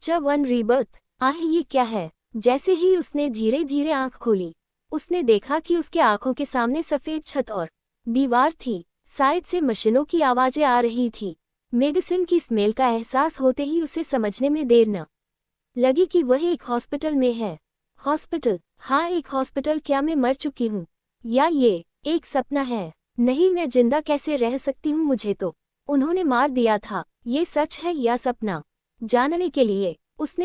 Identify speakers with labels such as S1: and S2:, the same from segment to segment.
S1: Chapter 1 rebirth. ये क्या है? जैसे ही उसने धीरे धीरे आंख खोली, उसने देखा कि उसके आंखों के सामने सफेद छत और दीवार थी। साइड से मशीनों की आवाजें आ रही थी। मेडिसिन की स्मेल का एहसास होते ही उसे समझने में देर न लगी कि वह एक हॉस्पिटल में है। हॉस्पिटल? हाँ, एक हॉस्पिटल। क्या मैं मर चुकी हूँ या ये एक सपना है? नहीं, मैं जिंदा कैसे रह सकती हूँ? मुझे तो उन्होंने मार दिया था। ये सच है या सपना? जानने के लिए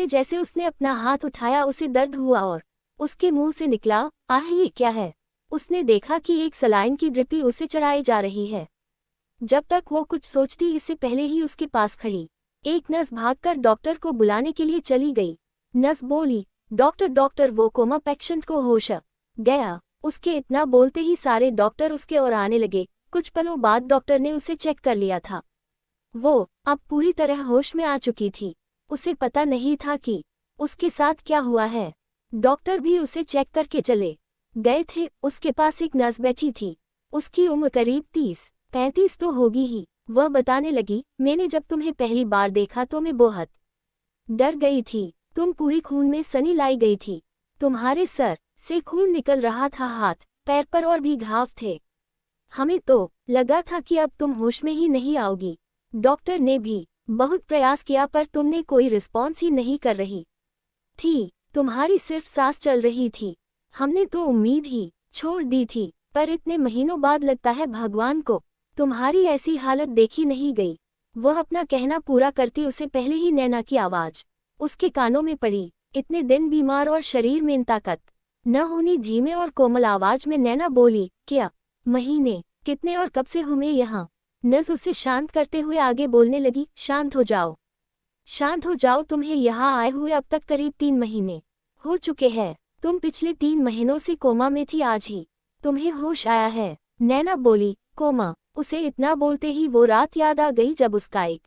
S1: जैसे उसने अपना हाथ उठाया, उसे दर्द हुआ और उसके मुंह से निकला, ये क्या है? उसने देखा कि एक सलाइन की ड्रिपी उसे चढ़ाई जा रही है। जब तक वो कुछ सोचती, इससे पहले ही उसके पास खड़ी एक नर्स भागकर डॉक्टर को बुलाने के लिए चली गई। नर्स बोली, डॉक्टर डॉक्टर, वो कोमा पेशेंट को होश गया। उसके इतना बोलते ही सारे डॉक्टर उसके ओर आने लगे। कुछ पलों बाद डॉक्टर ने उसे चेक कर लिया था। वो अब पूरी तरह होश में आ चुकी थी। उसे पता नहीं था कि उसके साथ क्या हुआ है। डॉक्टर भी उसे चेक करके चले गए थे। उसके पास एक नर्स बैठी थी। उसकी उम्र करीब 30-35 तो होगी ही। वह बताने लगी, मैंने जब तुम्हें पहली बार देखा तो मैं बहुत डर गई थी। तुम पूरी खून में सनी लाई गई थी। तुम्हारे सर से खून निकल रहा था, हाथ पैर पर और भी घाव थे। हमें तो लगा था कि अब तुम होश में ही नहीं आओगी। डॉक्टर ने भी बहुत प्रयास किया पर तुमने कोई रिस्पॉन्स ही नहीं कर रही थी। तुम्हारी सिर्फ सांस चल रही थी। हमने तो उम्मीद ही छोड़ दी थी, पर इतने महीनों बाद लगता है भगवान को तुम्हारी ऐसी हालत देखी नहीं गई। वह अपना कहना पूरा करती, उसे पहले ही नैना की आवाज उसके कानों में पड़ी। इतने दिन बीमार और शरीर में ताकत न होनी। धीमे और कोमल आवाज में नैना बोली, क्या महीने? कितने और कब से हूँ मैं यहाँ? नर्स उसे शांत करते हुए आगे बोलने लगी, शांत हो जाओ, शांत हो जाओ। तुम्हें यहाँ आए हुए अब तक करीब 3 महीने हो चुके हैं। तुम पिछले 3 महीनों से कोमा में थी, आज ही तुम्हें होश आया है। नैना बोली, कोमा? उसे इतना बोलते ही वो रात याद आ गई जब उसका एक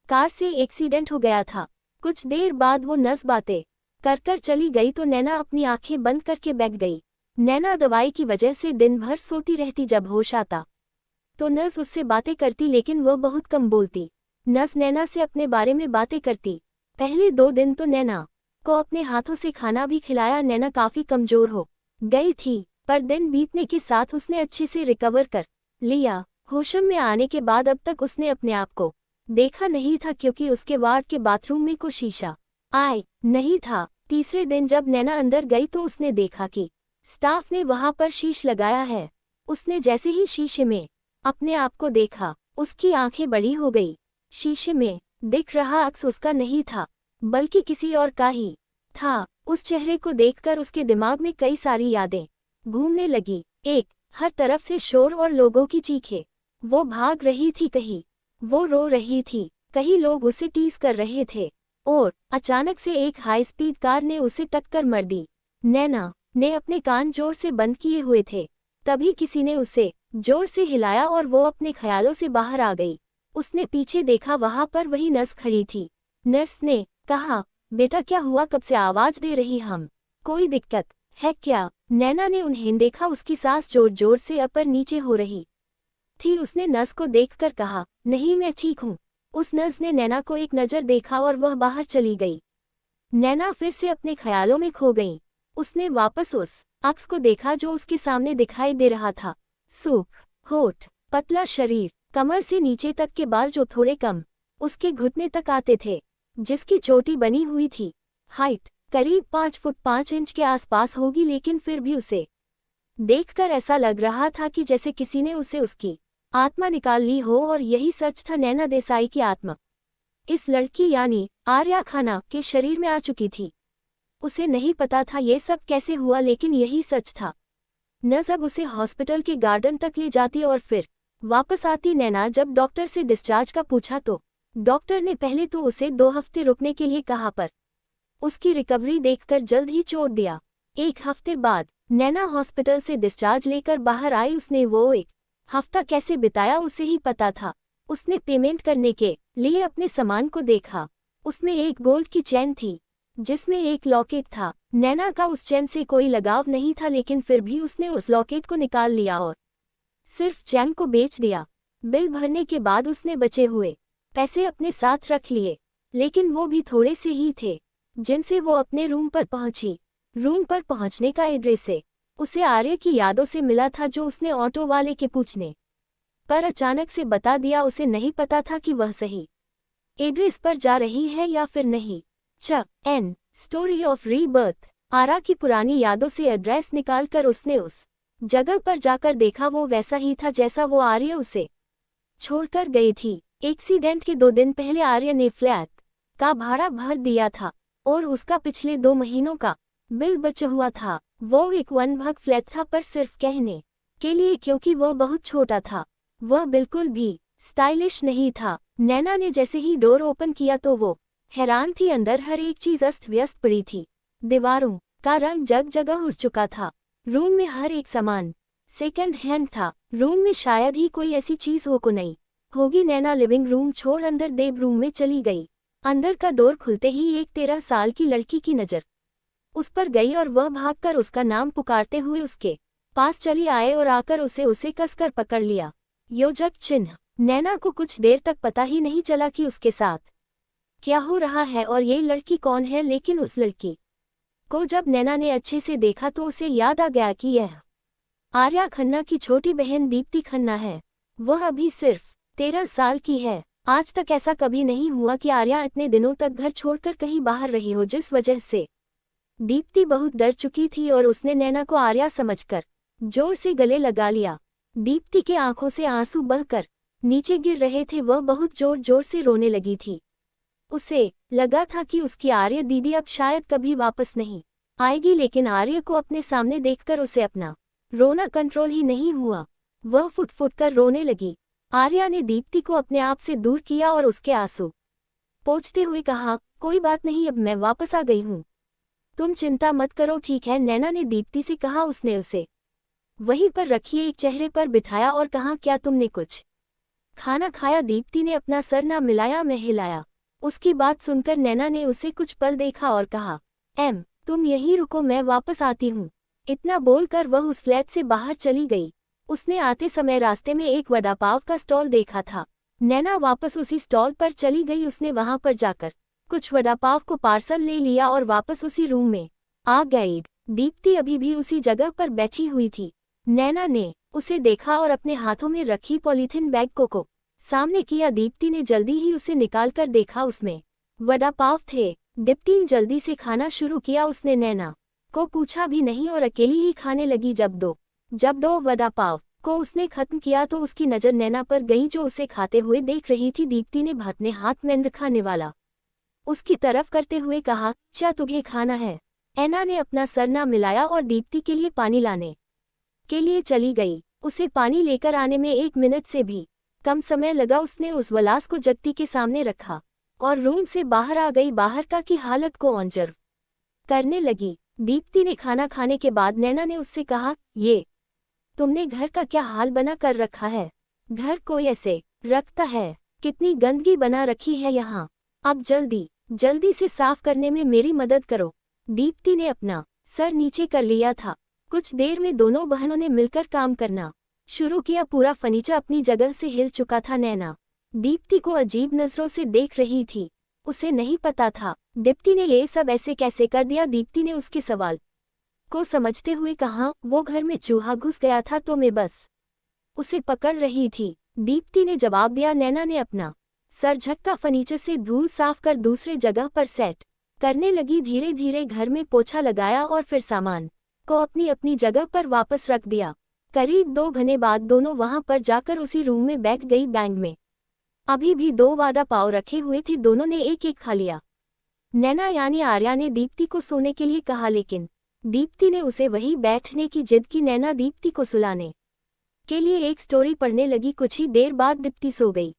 S1: कार से एक्सीडेंट हो गया था। कुछ देर बाद वो नर्स बातें कर कर चली गई तो नैना अपनी आंखें बंद करके बैठ गई। नैना दवाई की वजह से दिन भर सोती रहती। जब होश आता तो नर्स उससे बातें करती, लेकिन वह बहुत कम बोलती। नर्स नैना से अपने बारे में बातें करती। पहले 2 दिन तो नैना को अपने हाथों से खाना भी खिलाया। नैना काफी कमजोर हो गई थी, पर दिन बीतने के साथ उसने अच्छे से रिकवर कर लिया। होश में आने के बाद अब तक उसने अपने आप को देखा नहीं था, क्योंकि उसके वार्ड के बाथरूम में कोई शीशा नहीं था। तीसरे दिन जब नैना अंदर गई तो उसने देखा कि स्टाफ ने वहां पर शीश लगाया है। उसने जैसे ही शीशे में अपने आप को देखा, उसकी आंखें बड़ी हो गई। शीशे में दिख रहा अक्स उसका नहीं था, बल्कि किसी और का ही था। उस चेहरे को देखकर उसके दिमाग में कई सारी यादें घूमने लगी। एक, हर तरफ से शोर और लोगों की चीखें। वो भाग रही थी, कहीं वो रो रही थी, कहीं लोग उसे टीज कर रहे थे, और अचानक से एक हाई स्पीड कार ने उसे टक्कर मार दी। नैना ने अपने कान जोर से बंद किए हुए थे। तभी किसी ने उसे जोर से हिलाया और वो अपने ख्यालों से बाहर आ गई। उसने पीछे देखा, वहां पर वही नर्स खड़ी थी। नर्स ने कहा, बेटा क्या हुआ? कब से आवाज दे रही हम? कोई दिक्कत है क्या? नैना ने उन्हें देखा। उसकी सांस जोर जोर से ऊपर नीचे हो रही थी। उसने नर्स को देखकर कहा, नहीं मैं ठीक हूँ। उस नर्स ने नैना को एक नज़र देखा और वह बाहर चली गई। नैना फिर से अपने ख्यालों में खो गई। उसने वापस उस अक्स को देखा जो उसके सामने दिखाई दे रहा था। सूख होठ, पतला शरीर, कमर से नीचे तक के बाल जो थोड़े कम उसके घुटने तक आते थे, जिसकी चोटी बनी हुई थी। हाइट करीब 5 फुट 5 इंच के आसपास होगी, लेकिन फिर भी उसे देखकर ऐसा लग रहा था कि जैसे किसी ने उसे उसकी आत्मा निकाल ली हो। और यही सच था, नैना देसाई की आत्मा इस लड़की यानी आर्या खाना के शरीर में आ चुकी थी। उसे नहीं पता था ये सब कैसे हुआ, लेकिन यही सच था। नर्स अब उसे हॉस्पिटल के गार्डन तक ले जाती और फिर वापस आती। नैना जब डॉक्टर से डिस्चार्ज का पूछा तो डॉक्टर ने पहले तो उसे 2 हफ्ते रुकने के लिए कहा, पर उसकी रिकवरी देखकर जल्द ही छोड़ दिया। 1 हफ्ते बाद नैना हॉस्पिटल से डिस्चार्ज लेकर बाहर आई। उसने वो 1 हफ्ता कैसे बिताया उसे ही पता था। उसने पेमेंट करने के लिए अपने सामान को देखा। उसमें एक गोल्ड की चेन थी, जिसमें एक लॉकेट था। नैना का उस चेन से कोई लगाव नहीं था, लेकिन फिर भी उसने उस लॉकेट को निकाल लिया और सिर्फ चेन को बेच दिया। बिल भरने के बाद उसने बचे हुए पैसे अपने साथ रख लिए, लेकिन वो भी थोड़े से ही थे जिनसे वो अपने रूम पर पहुंची। रूम पर पहुंचने का एड्रेस है उसे आर्य की यादों से मिला था, जो उसने ऑटो वाले के पूछने पर अचानक से बता दिया। उसे नहीं पता था कि वह सही एड्रेस पर जा रही है या फिर नहीं। An story of rebirth. Arrah की पुरानी यादों से एड्रेस निकालकर उसने उस जगह पर जाकर देखा। वो वैसा ही था जैसा वो आर्य उसे छोड़कर गई थी। एक्सीडेंट के 2 दिन पहले आर्य ने फ्लैट का भाड़ा भर दिया था और उसका पिछले 2 महीनों का बिल बचा हुआ था। वो एक 1 भाग फ्लैट था, पर सिर्फ कहने के लिए, क्योंकि वह बहुत छोटा था। वह बिल्कुल भी स्टाइलिश नहीं था। नैना ने जैसे ही डोर ओपन किया तो वो हैरान थी। अंदर हर एक चीज अस्त व्यस्त पड़ी थी। दीवारों का रंग जग जगह उड़ चुका था। रूम में हर एक सामान सेकंड हैंड था। रूम में शायद ही कोई ऐसी चीज हो को नहीं होगी। नैना लिविंग रूम छोड़ अंदर देव रूम में चली गई। अंदर का डोर खुलते ही एक 13 साल की लड़की की नजर उस पर गई और वह भागकर उसका नाम पुकारते हुए उसके पास चली आए और आकर उसे कसकर पकड़ लिया। योजक चिन्ह। नैना को कुछ देर तक पता ही नहीं चला कि उसके साथ क्या हो रहा है और ये लड़की कौन है, लेकिन उस लड़की को जब नैना ने अच्छे से देखा तो उसे याद आ गया कि यह आर्या खन्ना की छोटी बहन दीप्ति खन्ना है। वह अभी सिर्फ 13 साल की है। आज तक ऐसा कभी नहीं हुआ कि आर्या इतने दिनों तक घर छोड़कर कहीं बाहर रही हो, जिस वजह से दीप्ति बहुत डर चुकी थी और उसने नैना को आर्या समझकर जोर से गले लगा लिया। दीप्ति के आंखों से आंसू बहकर नीचे गिर रहे थे। वह बहुत जोर जोर से रोने लगी थी। उसे लगा था कि उसकी आर्य दीदी अब शायद कभी वापस नहीं आएगी, लेकिन आर्य को अपने सामने देखकर उसे अपना रोना कंट्रोल ही नहीं हुआ। वह फुट फुट कर रोने लगी। आर्या ने दीप्ति को अपने आप से दूर किया और उसके आंसू पोंछते हुए कहा, कोई बात नहीं, अब मैं वापस आ गई हूँ, तुम चिंता मत करो, ठीक है। नैना ने दीप्ति से कहा। उसने उसे वहीं पर रखी एक चेहरे पर बिठाया और कहा, क्या तुमने कुछ खाना खाया? दीप्ति ने अपना सर ना मिलाया में हिलाया। उसकी बात सुनकर नैना ने उसे कुछ पल देखा और कहा, तुम यहीं रुको, मैं वापस आती हूँ। इतना बोलकर वह उस फ्लैट से बाहर चली गई। उसने आते समय रास्ते में एक वड़ा पाव का स्टॉल देखा था। नैना वापस उसी स्टॉल पर चली गई। उसने वहां पर जाकर कुछ वड़ा पाव को पार्सल ले लिया और वापस उसी रूम में आ गई। दीप्ति अभी भी उसी जगह पर बैठी हुई थी। नैना ने उसे देखा और अपने हाथों में रखी पॉलीथिन बैग को सामने किया। दीप्ति ने जल्दी ही उसे निकालकर देखा, उसमें वड़ा पाव थे। दीप्ति जल्दी से खाना शुरू किया। उसने नैना को पूछा भी नहीं और अकेली ही खाने लगी। जब दो वड़ा पाव को उसने खत्म किया तो उसकी नज़र नैना पर गई, जो उसे खाते हुए देख रही थी। दीप्ति ने अपने हाथ में खाने वाला उसकी तरफ करते हुए कहा, क्या तुझे खाना है? ऐना ने अपना सर ना मिलाया और दीप्ति के लिए पानी लाने के लिए चली गई। उसे पानी लेकर आने में 1 मिनट से भी कम समय लगा। उसने उस गिलास को जगती के सामने रखा और रूम से बाहर आ गई। बाहर का की हालत को ऑब्जर्व करने लगी। दीप्ति ने खाना खाने के बाद नैना ने उससे कहा, ये तुमने घर का क्या हाल बना कर रखा है? घर कोई ऐसे रखता है? कितनी गंदगी बना रखी है यहाँ। अब जल्दी से साफ करने में मेरी मदद करो। दीप्ति ने अपना सर नीचे कर लिया था। कुछ देर में दोनों बहनों ने मिलकर काम करना शुरू किया। पूरा फर्नीचर अपनी जगह से हिल चुका था। नैना दीप्ति को अजीब नजरों से देख रही थी। उसे नहीं पता था दीप्ति ने ये सब ऐसे कैसे कर दिया। दीप्ति ने उसके सवाल को समझते हुए कहा, वो घर में चूहा घुस गया था तो मैं बस उसे पकड़ रही थी। दीप्ति ने जवाब दिया। नैना ने अपना सर झटका फर्नीचर से धूल साफ कर दूसरे जगह पर सेट करने लगी। धीरे धीरे घर में पोछा लगाया और फिर सामान को अपनी अपनी जगह पर वापस रख दिया। करीब 2 घंटे बाद दोनों वहां पर जाकर उसी रूम में बैठ गई। बैग में अभी भी 2 वड़ा पाव रखे हुए थे। दोनों ने एक एक खा लिया। नैना यानी आर्या ने दीप्ति को सोने के लिए कहा, लेकिन दीप्ति ने उसे वहीं बैठने की जिद की। नैना दीप्ति को सुलाने के लिए एक स्टोरी पढ़ने लगी। कुछ ही देर बाद दीप्ति सो गई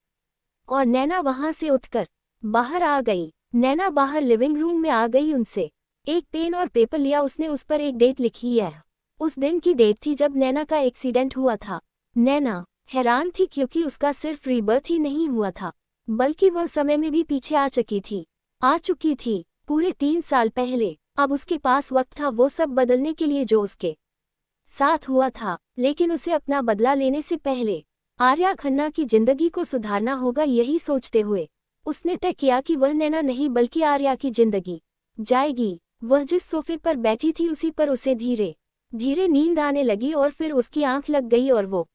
S1: और नैना वहां से उठकर बाहर आ गई। नैना बाहर लिविंग रूम में आ गई। उनसे एक पेन और पेपर लिया। उसने उस पर एक डेट लिखी है। उस दिन की डेट थी जब नैना का एक्सीडेंट हुआ था। नैना हैरान थी क्योंकि उसका सिर्फ रीबर्थ ही नहीं हुआ था, बल्कि वह समय में भी पीछे आ चुकी थी पूरे 3 साल पहले। अब उसके पास वक्त था वो सब बदलने के लिए जो उसके साथ हुआ था, लेकिन उसे अपना बदला लेने से पहले आर्या खन्ना की जिंदगी को सुधारना होगा। यही सोचते हुए उसने तय किया कि वह नैना नहीं बल्कि आर्या की जिंदगी जाएगी। वह जिस सोफे पर बैठी थी उसी पर उसे धीरे धीरे नींद आने लगी और फिर उसकी आंख लग गई और वो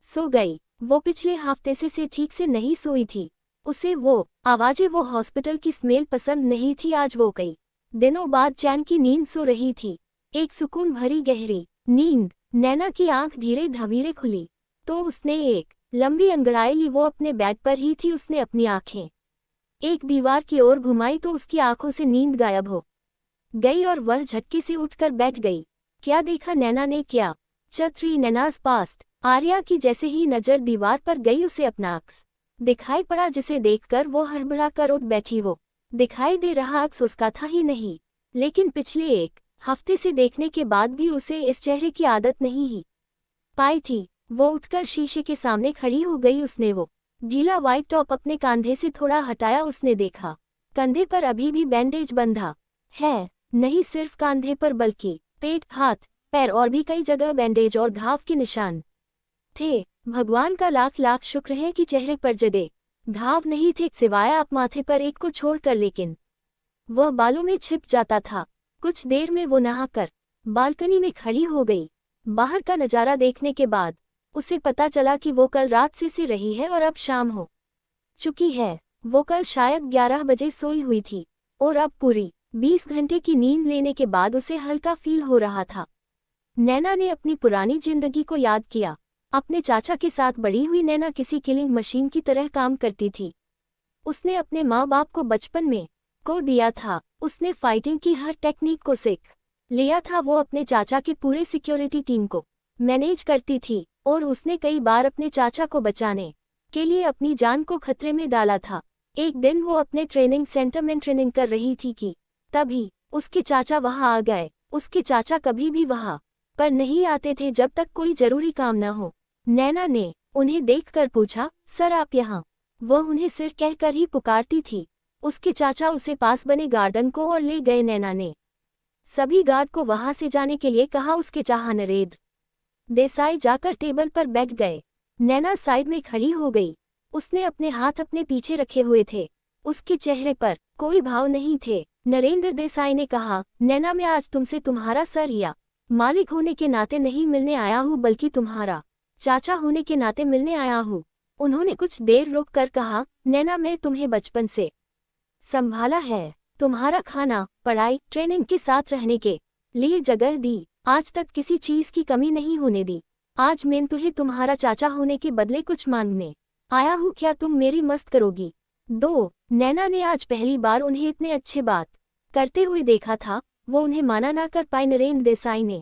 S1: सो गई। वो पिछले हफ्ते से ठीक से नहीं सोई थी। उसे वो आवाजें, वो हॉस्पिटल की स्मेल पसंद नहीं थी। आज वो कई दिनों बाद चैन की नींद सो रही थी, एक सुकून भरी गहरी नींद। नैना की आंख धीरे धीरे खुली तो उसने एक लंबी अंगड़ाई ली। वो अपने बेड पर ही थी। उसने अपनी आंखें एक दीवार की ओर घुमाई तो उसकी आंखों से नींद गायब हो गई और वह झटके से उठकर बैठ गई। क्या देखा नैना ने? क्या छतरी नैनाज पास्ट। आर्या की जैसे ही नजर दीवार पर गई उसे अपना अक्स दिखाई पड़ा, जिसे देखकर वो हड़बड़ा कर उठ बैठी। वो दिखाई दे रहा अक्स उसका था ही नहीं, लेकिन पिछले एक हफ्ते से देखने के बाद भी उसे इस चेहरे की आदत नहीं ही पाई थी। वो उठकर शीशे के सामने खड़ी हो गई। उसने वो ढीला व्हाइट टॉप अपने कंधे से थोड़ा हटाया। उसने देखा कंधे पर अभी भी बैंडेज बंधा है। नहीं सिर्फ कंधे पर बल्कि पेट, हाथ, पैर और भी कई जगह बैंडेज और घाव के निशान थे। भगवान का लाख लाख शुक्र है कि चेहरे पर जदे घाव नहीं थे, सिवाय आप माथे पर एक को छोड़कर, लेकिन वह बालों में छिप जाता था। कुछ देर में वो नहाकर बालकनी में खड़ी हो गई। बाहर का नज़ारा देखने के बाद उसे पता चला कि वो कल रात से रही है और अब शाम हो चुकी है। वो कल शायद 11 बजे सोई हुई थी और अब पूरी 20 घंटे की नींद लेने के बाद उसे हल्का फील हो रहा था। नैना ने अपनी पुरानी जिंदगी को याद किया। अपने चाचा के साथ बड़ी हुई नैना किसी किलिंग मशीन की तरह काम करती थी। उसने अपने माँ बाप को बचपन में को दिया था। उसने फाइटिंग की हर टेक्निक को सीख लिया था। वो अपने चाचा के पूरे सिक्योरिटी टीम को मैनेज करती थी और उसने कई बार अपने चाचा को बचाने के लिए अपनी जान को खतरे में डाला था। एक दिन वो अपने ट्रेनिंग सेंटर में ट्रेनिंग कर रही थी कि तभी उसके चाचा वहां आ गए। उसके चाचा कभी भी वहां पर नहीं आते थे जब तक कोई जरूरी काम न हो। नैना ने उन्हें देखकर पूछा, सर आप यहाँ? वह उन्हें सिर कहकर ही पुकारती थी। उसके चाचा उसे पास बने गार्डन को और ले गए। नैना ने सभी गार्ड को वहां से जाने के लिए कहा। उसके चाचा नरेंद्र देसाई जाकर टेबल पर बैठ गए। नैना साइड में खड़ी हो गई। उसने अपने हाथ अपने पीछे रखे हुए थे। उसके चेहरे पर कोई भाव नहीं थे। नरेंद्र देसाई ने कहा, नैना मैं आज तुमसे तुम्हारा सर या मालिक होने के नाते नहीं मिलने आया हूँ, बल्कि तुम्हारा चाचा होने के नाते मिलने आया हूँ। उन्होंने कुछ देर रुक कर कहा, नैना मैं तुम्हें बचपन से संभाला है, तुम्हारा खाना, पढ़ाई, ट्रेनिंग के साथ रहने के लिए जगह दी, आज तक किसी चीज की कमी नहीं होने दी। आज मैं तुम्हें तुम्हारा चाचा होने के बदले कुछ मांगने आया हूँ, क्या तुम मेरी मस्त करोगी? नैना ने आज पहली बार उन्हें इतने अच्छे बात करते हुए देखा था। वो उन्हें माना ना कर पाई। नरेंद्र देसाई ने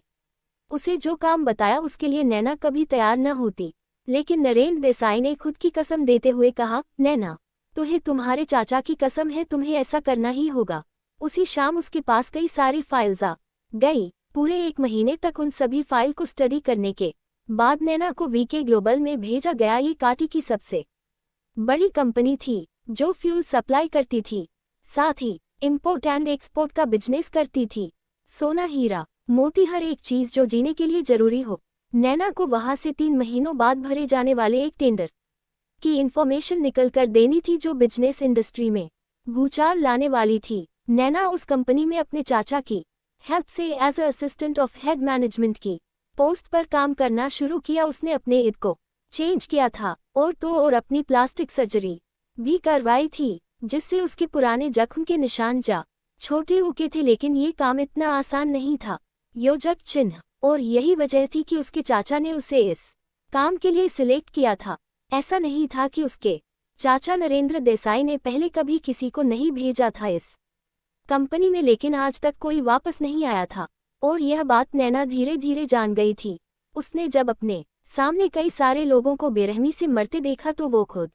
S1: उसे जो काम बताया उसके लिए नैना कभी तैयार न होती, लेकिन नरेंद्र देसाई ने खुद की कसम देते हुए कहा, नैना तुम्हें तुम्हारे चाचा की कसम है, तुम्हें ऐसा करना ही होगा। उसी शाम उसके पास कई सारी फाइल्स आ गई। पूरे 1 महीने तक उन सभी फाइल को स्टडी करने के बाद नैना को वीके ग्लोबल में भेजा गया। ये काटी की सबसे बड़ी कंपनी थी जो फ्यूल सप्लाई करती थी, साथ ही इंपोर्ट एंड एक्सपोर्ट का बिजनेस करती थी। सोना, हीरा, मोती, हर एक चीज जो जीने के लिए जरूरी हो। नैना को वहां से 3 महीनों बाद भरे जाने वाले एक टेंडर की इंफॉर्मेशन निकल कर देनी थी जो बिजनेस इंडस्ट्री में भूचाल लाने वाली थी। नैना उस कंपनी में अपने चाचा की हेल्प से as a assistant of head management की पोस्ट पर काम करना शुरू किया। उसने अपने इड को चेंज किया था और अपनी प्लास्टिक सर्जरी भी करवाई थी, जिससे उसके पुराने जख्म के निशान जा छोटे उके थे। लेकिन ये काम इतना आसान नहीं था। योजक चिन्ह, और यही वजह थी कि उसके चाचा ने उसे इस काम के लिए सिलेक्ट किया था। ऐसा नहीं था कि उसके चाचा नरेंद्र देसाई ने पहले कभी किसी को नहीं भेजा था इस कंपनी में, लेकिन आज तक कोई वापस नहीं आया था। और यह बात नैना धीरे धीरे जान गई थी। उसने जब अपने सामने कई सारे लोगों को बेरहमी से मरते देखा तो वो खुद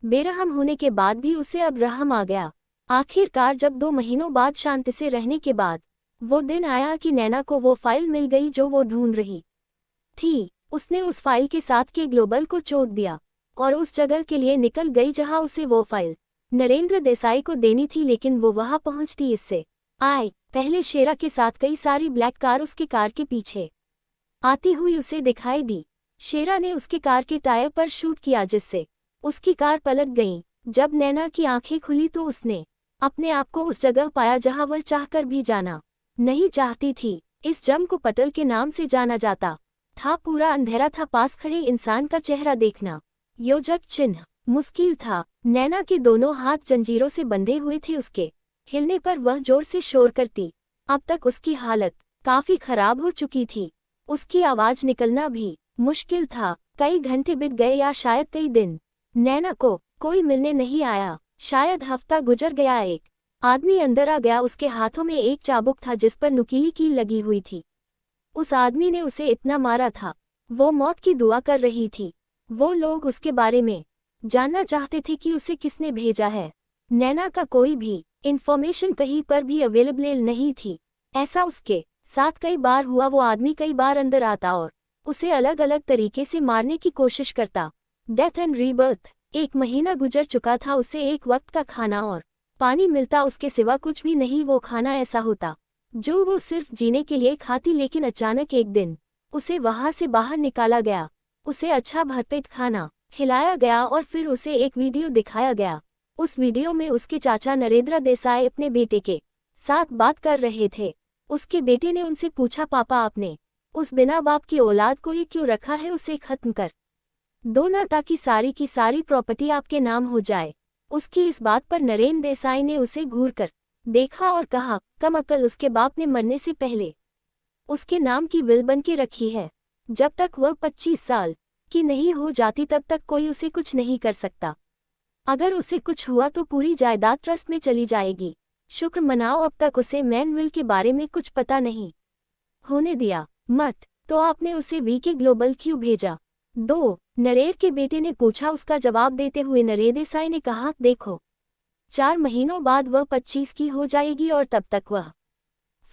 S1: बेरहम होने के बाद भी उसे अब रहम आ गया। आखिरकार जब 2 महीनों बाद शांति से रहने के बाद वो दिन आया कि नैना को वो फाइल मिल गई जो वो ढूंढ रही थी। उसने उस फाइल के साथ के ग्लोबल को चोट दिया और उस जगह के लिए निकल गई जहां उसे वो फाइल नरेंद्र देसाई को देनी थी। लेकिन वो वहां पहुंचती इससे आए पहले शेरा के साथ कई सारी ब्लैक कार उसकी कार के पीछे आती हुई उसे दिखाई दी। शेरा ने उसके कार के टायर पर शूट किया, जिससे उसकी कार पलट गई। जब नैना की आंखें खुली तो उसने अपने आप को उस जगह पाया जहां वह चाहकर भी जाना नहीं चाहती थी। इस जम को पटल के नाम से जाना जाता था। पूरा अंधेरा था, पास खड़े इंसान का चेहरा देखना योजक चिन्ह मुश्किल था। नैना के दोनों हाथ जंजीरों से बंधे हुए थे, उसके हिलने पर वह जोर से शोर करती। अब तक उसकी हालत काफी खराब हो चुकी थी, उसकी आवाज निकलना भी मुश्किल था। कई घंटे बीत गए या शायद कई दिन। नैना को कोई मिलने नहीं आया। शायद हफ्ता गुजर गया। एक आदमी अंदर आ गया, उसके हाथों में एक चाबुक था जिस पर नुकीली कील लगी हुई थी। उस आदमी ने उसे इतना मारा था, वो मौत की दुआ कर रही थी। वो लोग उसके बारे में जानना चाहते थे कि उसे किसने भेजा है। नैना का कोई भी इंफॉर्मेशन कहीं पर भी अवेलेबल नहीं थी। ऐसा उसके साथ कई बार हुआ। वो आदमी कई बार अंदर आता और उसे अलग अलग तरीके से मारने की कोशिश करता। Death and rebirth. 1 महीना गुजर चुका था, उसे एक वक्त का खाना और पानी मिलता, उसके सिवा कुछ भी नहीं। वो खाना ऐसा होता जो वो सिर्फ जीने के लिए खाती। लेकिन अचानक एक दिन उसे वहां से बाहर निकाला गया। उसे अच्छा भरपेट खाना खिलाया गया और फिर उसे एक वीडियो दिखाया गया। उस वीडियो में उसके चाचा नरेंद्र देसाई अपने बेटे के साथ बात कर रहे थे। उसके बेटे ने उनसे पूछा, पापा आपने उस बिना बाप की औलाद को ये क्यों रखा है? उसे खत्म कर दो ना, ताकि सारी की सारी प्रॉपर्टी आपके नाम हो जाए। उसकी इस बात पर नरेंद्र देसाई ने उसे घूर कर देखा और कहा, कम अक्ल, उसके बाप ने मरने से पहले उसके नाम की विल बन के रखी है। जब तक वह 25 साल की नहीं हो जाती तब तक कोई उसे कुछ नहीं कर सकता। अगर उसे कुछ हुआ तो पूरी जायदाद ट्रस्ट में चली जाएगी। शुक्र मनाओ अब तक उसे मैन विल के बारे में कुछ पता नहीं होने दिया। मत तो आपने उसे वीके ग्लोबल क्यों भेजा? 2 नरेर के बेटे ने पूछा। उसका जवाब देते हुए नरेंद्र देसाई ने कहा, देखो 4 महीनों बाद वह 25 की हो जाएगी और तब तक वह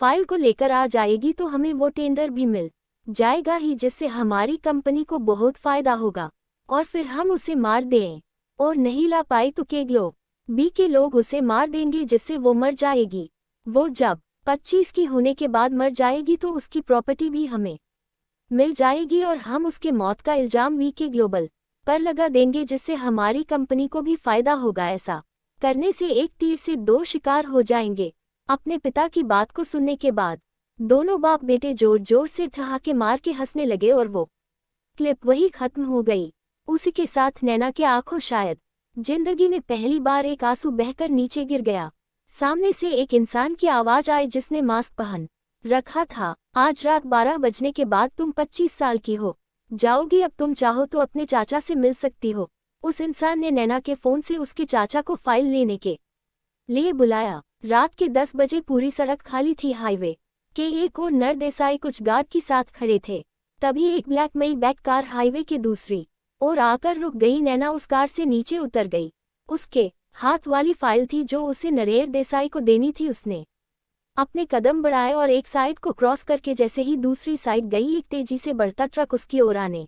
S1: फाइल को लेकर आ जाएगी, तो हमें वो टेंडर भी मिल जाएगा ही, जिससे हमारी कंपनी को बहुत फायदा होगा। और फिर हम उसे मार दें और नहीं ला पाए तो केगलो बी के लोग उसे मार देंगे, जिससे वो मर जाएगी। वो जब 25 की होने के बाद मर जाएगी तो उसकी प्रॉपर्टी भी हमें मिल जाएगी और हम उसके मौत का इल्जाम वीके ग्लोबल पर लगा देंगे, जिससे हमारी कंपनी को भी फायदा होगा। ऐसा करने से एक तीर से 2 शिकार हो जाएंगे। अपने पिता की बात को सुनने के बाद दोनों बाप बेटे जोर जोर से ठहाके मार के हंसने लगे और वो क्लिप वही खत्म हो गई। उसी के साथ नैना के आंखों शायद जिंदगी में पहली बार एक आंसू बहकर नीचे गिर गया। सामने से एक इंसान की आवाज आई जिसने मास्क पहन रखा था। आज रात 12 बजने के बाद तुम 25 साल की हो जाओगी। अब तुम चाहो तो अपने चाचा से मिल सकती हो। उस इंसान ने नैना के फोन से उसके चाचा को फाइल लेने के लिए बुलाया। रात के 10 बजे पूरी सड़क खाली थी। हाईवे के एक और नर देसाई कुछ गार्ड के साथ खड़े थे। तभी एक ब्लैक मई बैक कार हाईवे के दूसरी ओर आकर रुक गई। नैना उस कार से नीचे उतर गई। उसके हाथ वाली फाइल थी जो उसे नरेंद्र देसाई को देनी थी। उसने अपने कदम बढ़ाए और एक साइड को क्रॉस करके जैसे ही दूसरी साइड गई, एक तेजी से बढ़ता ट्रक उसकी ओर आने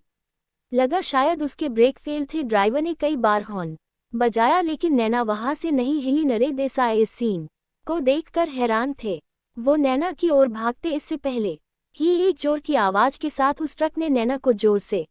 S1: लगा। शायद उसके ब्रेक फेल थे। ड्राइवर ने कई बार हॉर्न बजाया लेकिन नैना वहां से नहीं हिली। नरेंद्र देसाई इस सीन को देखकर हैरान थे। वो नैना की ओर भागते इससे पहले ही एक जोर की आवाज के साथ उस ट्रक ने नैना को जोर से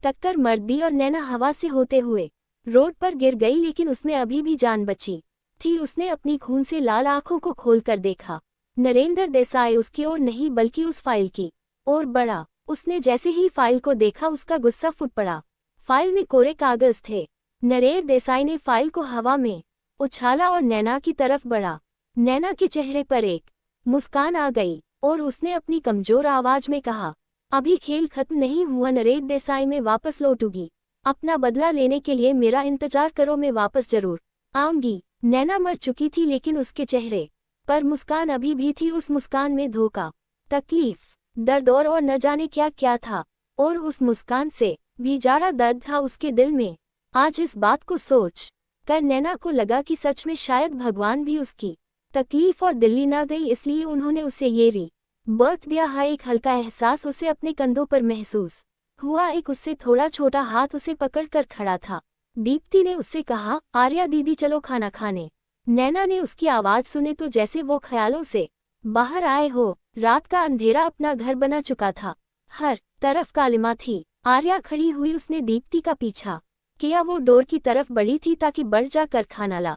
S1: टक्कर मार दी और नैना हवा से होते हुए रोड पर गिर गई, लेकिन उसमें अभी भी जान बची थी। उसने अपनी खून से लाल आंखों को खोलकर देखा। नरेंद्र देसाई उसकी ओर नहीं बल्कि उस फाइल की ओर बढ़ा। उसने जैसे ही फाइल को देखा उसका गुस्सा फूट पड़ा। फाइल में कोरे कागज थे। नरेंद्र देसाई ने फाइल को हवा में उछाला और नैना की तरफ बढ़ा। नैना के चेहरे पर एक मुस्कान आ गई और उसने अपनी कमजोर आवाज में कहा, अभी खेल खत्म नहीं हुआ। नरेंद्र देसाई, मैं वापस लौटूंगी। अपना बदला लेने के लिए मेरा इंतजार करो, मैं वापस जरूर आऊंगी। नैना मर चुकी थी लेकिन उसके चेहरे पर मुस्कान अभी भी थी। उस मुस्कान में धोखा, तकलीफ, दर्द और न जाने क्या क्या था। और उस मुस्कान से भी ज्यादा दर्द था उसके दिल में। आज इस बात को सोच कर नैना को लगा कि सच में शायद भगवान भी उसकी तकलीफ और दिल्ली ना गई, इसलिए उन्होंने उसे ये री बर्थ दिया है। एक हल्का एहसास उसे अपने कंधों पर महसूस हुआ। एक उससे थोड़ा छोटा हाथ उसे पकड़कर खड़ा था। दीप्ति ने उससे कहा, आर्या दीदी चलो खाना खाने। नैना ने उसकी आवाज सुने तो जैसे वो ख्यालों से बाहर आए हो। रात का अंधेरा अपना घर बना चुका था। हर तरफ कालिमा थी। आर्या खड़ी हुई, उसने दीप्ति का पीछा किया वो डोर की तरफ बढ़ी थी ताकि बढ़ जाकर खाना ला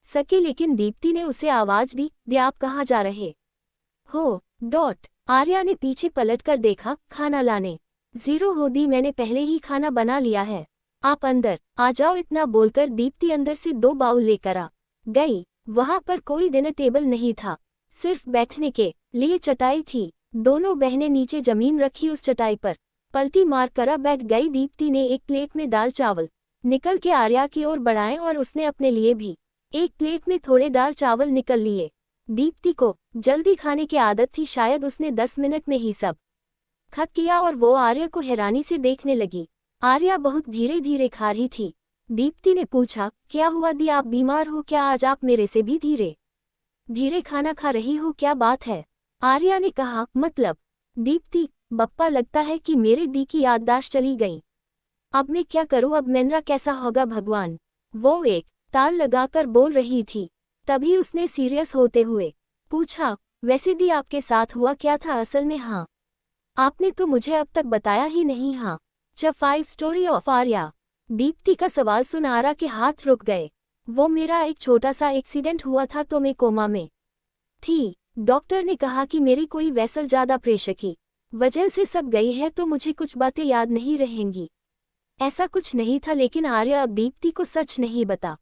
S1: सके, लेकिन दीप्ति ने उसे आवाज दी, दी आप कहाँ जा रहे हो? डॉट। आर्या ने पीछे पलटकर देखा, खाना लाने। 0 हो दी, मैंने पहले ही खाना बना लिया है, आप अंदर आ जाओ। इतना बोलकर दीप्ति अंदर से 2 बाउल लेकर आ गई। वहां पर कोई डिनर टेबल नहीं था, सिर्फ बैठने के लिए चटाई थी। दोनों बहनें नीचे जमीन रखी उस चटाई पर पलटी मार कर बैठ गई। दीप्ति ने एक प्लेट में दाल चावल निकल के आर्या की ओर बढ़ाए और उसने अपने लिए भी एक प्लेट में थोड़े दाल चावल निकल लिए। दीप्ति को जल्दी खाने की आदत थी, शायद उसने 10 मिनट में ही सब खत्म किया और वो आर्या को हैरानी से देखने लगी। आर्या बहुत धीरे धीरे खा रही थी। दीप्ति ने पूछा, क्या हुआ दी, आप बीमार हो क्या? आज आप मेरे से भी धीरे धीरे खाना खा रही हो, क्या बात है? आर्या ने कहा, मतलब? दीप्ति, बप्पा लगता है कि मेरे दी की याददाश्त चली गई। अब मैं क्या करूं, अब मेरा कैसा होगा भगवान? वो एक ताल लगाकर बोल रही थी। तभी उसने सीरियस होते हुए पूछा, वैसे दी आपके साथ हुआ क्या था असल में? हाँ, आपने तो मुझे अब तक बताया ही नहीं। हाँ, च 5 स्टोरी ऑफ आर्या। दीप्ति का सवाल सुन आर्या के हाथ रुक गए। वो मेरा एक छोटा सा एक्सीडेंट हुआ था तो मैं कोमा में थी। डॉक्टर ने कहा कि मेरी कोई वेसल ज्यादा प्रेशर की वजह से सब गई है, तो मुझे कुछ बातें याद नहीं रहेंगी। ऐसा कुछ नहीं था, लेकिन आर्या अब दीप्ति को सच नहीं बता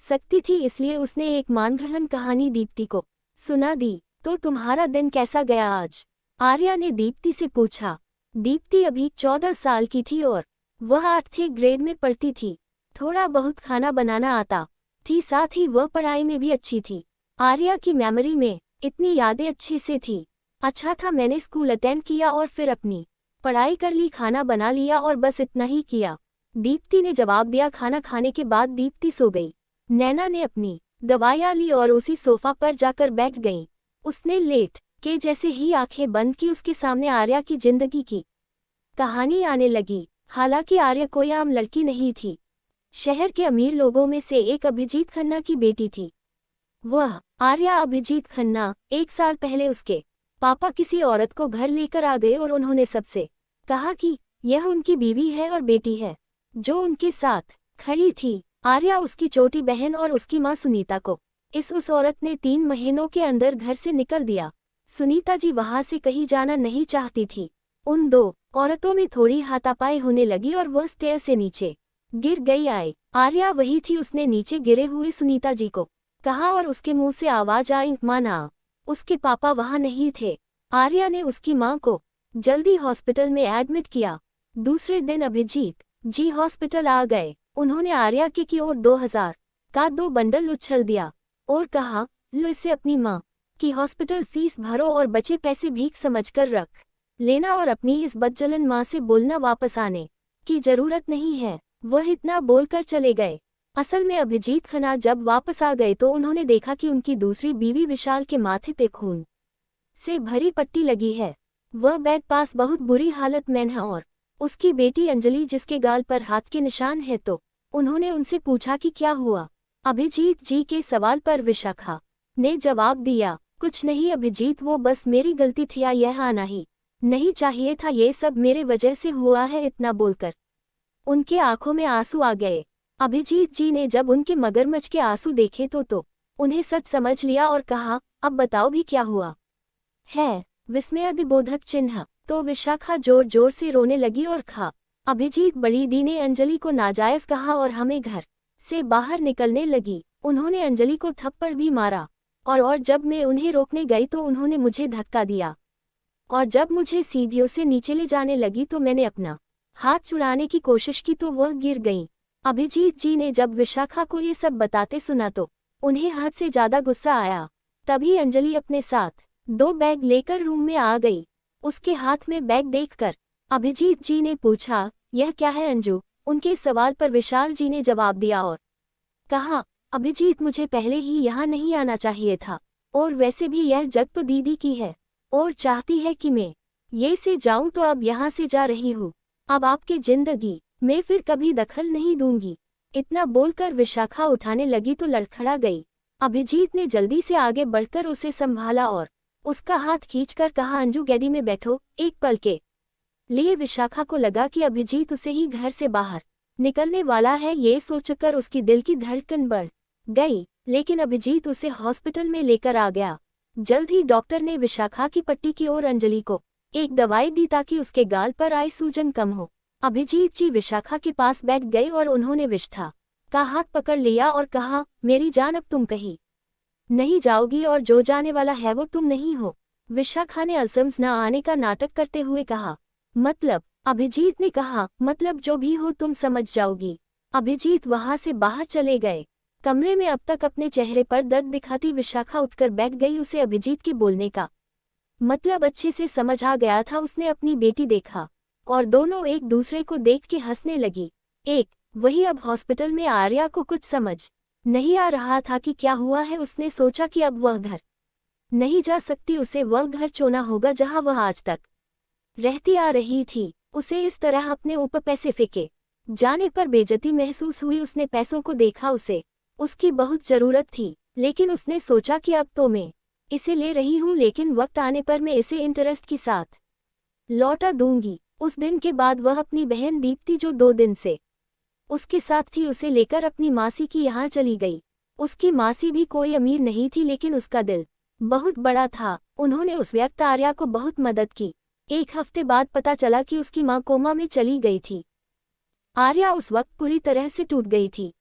S1: सकती थी, इसलिए उसने एक मानगढ़ंत कहानी दीप्ति को सुना दी। तो तुम्हारा दिन कैसा गया आज? आर्या ने दीप्ति से पूछा। दीप्ति अभी 14 साल की थी और वह 8th ग्रेड में पढ़ती थी। थोड़ा बहुत खाना बनाना आता थी, साथ ही वह पढ़ाई में भी अच्छी थी। आर्या की मेमोरी में इतनी यादें अच्छे से थी। अच्छा था, मैंने स्कूल अटेंड किया और फिर अपनी पढ़ाई कर ली, खाना बना लिया और बस इतना ही किया, दीप्ति ने जवाब दिया। खाना खाने के बाद दीप्ति सो गई। नैना ने अपनी दवाइयाँ ली और उसी सोफा पर जाकर बैठ गई। उसने लेट के जैसे ही आंखें बंद की, उसके सामने आर्या की जिंदगी की कहानी आने लगी। हालांकि आर्या कोई आम लड़की नहीं थी, शहर के अमीर लोगों में से एक अभिजीत खन्ना की बेटी थी। वह आर्या अभिजीत खन्ना 1 साल पहले उसके पापा किसी औरत को घर लेकर आ गए और उन्होंने सबसे कहा कि यह उनकी बीवी है और बेटी है जो उनके साथ खड़ी थी। आर्या, उसकी छोटी बहन और उसकी मां सुनीता को उस औरत ने 3 महीनों के अंदर घर से निकल दिया। सुनीता जी वहां से कहीं जाना नहीं चाहती थी। उन 2 औरतों में थोड़ी हाथापाई होने लगी और वह स्टेयर से नीचे गिर गई। आर्या वही थी, उसने नीचे गिरे हुए सुनीता जी को कहा और उसके मुंह से आवाज आई, माना। उसके पापा वहां नहीं थे। आर्या ने उसकी मां को जल्दी हॉस्पिटल में एडमिट किया। दूसरे दिन अभिजीत जी हॉस्पिटल आ गए। उन्होंने आर्या की ओर 2000 का 2 बंडल उछल दिया और कहा, लो इसे अपनी मां की हॉस्पिटल फीस भरो और बचे पैसे भीख समझकर रख लेना और अपनी इस बदचलन मां से बोलना वापस आने की जरूरत नहीं है। वह इतना बोलकर चले गए। असल में अभिजीत खन्ना जब वापस आ गए तो उन्होंने देखा कि उनकी दूसरी बीवी विशाल के माथे पे खून से भरी पट्टी लगी है। वह बेड पास बहुत बुरी हालत में है और उसकी बेटी अंजलि जिसके गाल पर हाथ के निशान है। तो उन्होंने उनसे पूछा कि क्या हुआ। अभिजीत जी के सवाल पर विशाखा ने जवाब दिया, कुछ नहीं अभिजीत, वो बस मेरी गलती थी, यह आना ही नहीं चाहिए था, ये सब मेरे वजह से हुआ है। इतना बोलकर उनके आंखों में आंसू आ गए। अभिजीत जी ने जब उनके मगरमच्छ के आंसू देखे तो उन्हें सच समझ लिया और कहा, अब बताओ भी क्या हुआ है? विस्मयादिबोधक चिन्ह। तो विशाखा जोर जोर से रोने लगी और अभिजीत बड़ी दी ने अंजलि को नाजायज कहा और हमें घर से बाहर निकलने लगी। उन्होंने अंजलि को थप्पड़ भी मारा और जब मैं उन्हें रोकने गई तो उन्होंने मुझे धक्का दिया और जब मुझे सीढ़ियों से नीचे ले जाने लगी तो मैंने अपना हाथ छुड़ाने की कोशिश की तो वह गिर गई। अभिजीत जी ने जब विशाखा को ये सब बताते सुना तो उन्हें हद से ज्यादा गुस्सा आया। तभी अंजलि अपने साथ 2 बैग लेकर रूम में आ गई। उसके हाथ में बैग देखकर अभिजीत जी ने पूछा, यह क्या है अंजू? उनके सवाल पर विशाल जी ने जवाब दिया और कहा, अभिजीत, मुझे पहले ही यहाँ नहीं आना चाहिए था और वैसे भी यह जग तो दीदी की है और चाहती है कि मैं ये से जाऊं, तो अब यहाँ से जा रही हूँ। अब आपके जिंदगी में फिर कभी दखल नहीं दूंगी। इतना बोलकर विशाखा उठाने लगी तो लड़खड़ा गई। अभिजीत ने जल्दी से आगे बढ़कर उसे संभाला और उसका हाथ खींचकर कहा, अंजू गैडी में बैठो। एक पल के लिए विशाखा को लगा कि अभिजीत उसे ही घर से बाहर निकलने वाला है, ये सोचकर उसकी दिल की धड़कन बढ़ गई। लेकिन अभिजीत उसे हॉस्पिटल में लेकर आ गया। जल्द ही डॉक्टर ने विशाखा की पट्टी की और अंजलि को एक दवाई दी ताकि उसके गाल पर आई सूजन कम हो। अभिजीत जी विशाखा के पास बैठ गए और उन्होंने विष्ठा का हाथ पकड़ लिया और कहा, मेरी जान अब तुम कहीं नहीं जाओगी और जो जाने वाला है वो तुम नहीं हो। विशाखा ने अल्सम्स न आने का नाटक करते हुए कहा, मतलब? अभिजीत ने कहा, मतलब जो भी हो तुम समझ जाओगी। अभिजीत वहां से बाहर चले गए। कमरे में अब तक अपने चेहरे पर दर्द दिखाती विशाखा उठकर बैठ गई। उसे अभिजीत के बोलने का मतलब अच्छे से समझ आ गया था। उसने अपनी बेटी देखा और दोनों एक दूसरे को देख के हंसने लगी। वही अब हॉस्पिटल में आर्या को कुछ समझ नहीं आ रहा था कि क्या हुआ है। उसने सोचा कि अब वह घर नहीं जा सकती, उसे वह घर छोड़ना होगा जहां वह आज तक रहती आ रही थी। उसे इस तरह अपने ऊपर पैसे फेंके जाने पर बेइज्जती महसूस हुई। उसने पैसों को देखा, उसे उसकी बहुत जरूरत थी, लेकिन उसने सोचा कि अब तो मैं इसे ले रही हूँ, लेकिन वक्त आने पर मैं इसे इंटरेस्ट के साथ लौटा दूंगी। उस दिन के बाद वह अपनी बहन दीप्ति जो 2 दिन से उसके साथ थी, उसे लेकर अपनी मासी की यहाँ चली गई। उसकी मासी भी कोई अमीर नहीं थी, लेकिन उसका दिल बहुत बड़ा था। उन्होंने उस व्यक्त आर्या को बहुत मदद की। 1 हफ्ते बाद पता चला कि उसकी मां कोमा में चली गई थी। आर्या उस वक्त पूरी तरह से टूट गई थी।